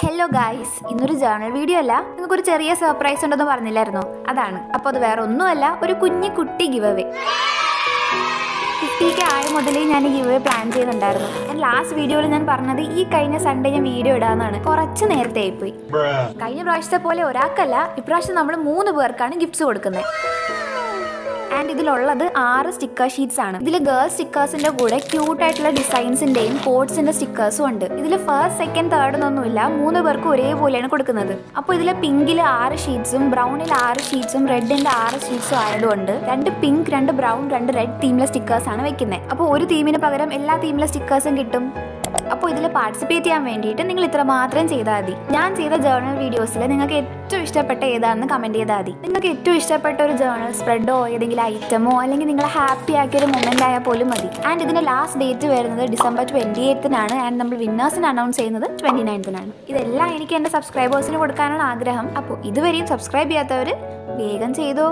Hello guys, ഇന്നൊരു journal video അല്ല, നിങ്ങൾക്കൊരു ചെറിയ സർപ്രൈസ് ഉണ്ടെന്ന് പറഞ്ഞില്ലായിരുന്നോ? അതാണ്. അപ്പോൾ അത് വേറെ ഒന്നുമല്ല, ഒരു കുഞ്ഞു കുട്ടി ഗിവ് അവേ. 50K ആയ മുതലേ ഞാൻ ഗിവ് അവേ പ്ലാൻ ചെയ്യുന്നുണ്ടായിരുന്നു. ലാസ്റ്റ് വീഡിയോയിൽ ഞാൻ പറഞ്ഞത് ഈ കഴിഞ്ഞ സൺഡേ ഞാൻ വീഡിയോ ഇടാന്നാണ്. കുറച്ച് നേരത്തെ ആയിപ്പോയി. കഴിഞ്ഞ പ്രാവശ്യത്തെ പോലെ ഒരാൾക്കല്ല, ഇപ്രാവശ്യം നമ്മൾ 3 പേർക്കാണ് ഗിഫ്റ്റ്സ് കൊടുക്കുന്നത്. ആൻഡ് ഇതിലുള്ളത് 6 സ്റ്റിക്കർ ഷീറ്റ്സ് ആണ്. ഇതിൽ ഗേൾ സ്റ്റിക്കേഴ്സിന്റെ കൂടെ ക്യൂട്ടായിട്ടുള്ള ഡിസൈൻസിന്റെയും കോഡ്സിന്റെ സ്റ്റിക്കേഴ്സും ഉണ്ട്. ഇതിൽ ഫസ്റ്റ്, സെക്കൻഡ്, തേർഡ് എന്നൊന്നുമില്ല, 3 പേർക്കും ഒരേപോലെയാണ് കൊടുക്കുന്നത്. അപ്പോൾ ഇതിൽ പിങ്കിൽ 6 ഷീറ്റ്സും ബ്രൗണിൽ 6 ഷീറ്റ്സും റെഡിന്റെ 6 ഷീറ്റ്സും ആയതുകൊണ്ട് 2 പിങ്ക്, 2 ബ്രൗൺ, 2 റെഡ് തീമിലെ സ്റ്റിക്കേഴ്സ് ആണ് വെക്കുന്നത്. അപ്പോൾ ഒരു തീമിന് പകരം എല്ലാ തീമിലെ സ്റ്റിക്കേഴ്സും കിട്ടും. അപ്പോൾ ഇതിൽ പാർട്ടിസിപ്പേറ്റ് ചെയ്യാൻ വേണ്ടിയിട്ട് നിങ്ങൾ ഇത്ര മാത്രം ചെയ്താൽ മതി. ഞാൻ ചെയ്ത ജേർണൽ വീഡിയോസിൽ നിങ്ങൾക്ക് ഏറ്റവും ഇഷ്ടപ്പെട്ട ഏതാണെന്ന് കമൻറ്റ് ചെയ്താൽ മതി. നിങ്ങൾക്ക് ഏറ്റവും ഇഷ്ടപ്പെട്ട ഒരു ജേർണൽ സ്പ്രെഡോ ഏതെങ്കിലും ഐറ്റമോ അല്ലെങ്കിൽ നിങ്ങളെ ഹാപ്പി ആക്കിയ ഒരു മൊമെൻ്റ് ആയാൽ പോലും മതി. ആൻഡ് ഇതിൻ്റെ ലാസ്റ്റ് ഡേറ്റ് വരുന്നത് December 28-നാണ്. ആൻഡ് നമ്മൾ വിന്നേഴ്സിന് അനൗൺസ് ചെയ്യുന്നത് 29-നാണ്. ഇതെല്ലാം എനിക്ക് എൻ്റെ സബ്സ്ക്രൈബേഴ്സിന് കൊടുക്കാനാണ് ആഗ്രഹം. അപ്പോൾ ഇതുവരെയും സബ്സ്ക്രൈബ് ചെയ്യാത്തവർ വേഗം ചെയ്തോ.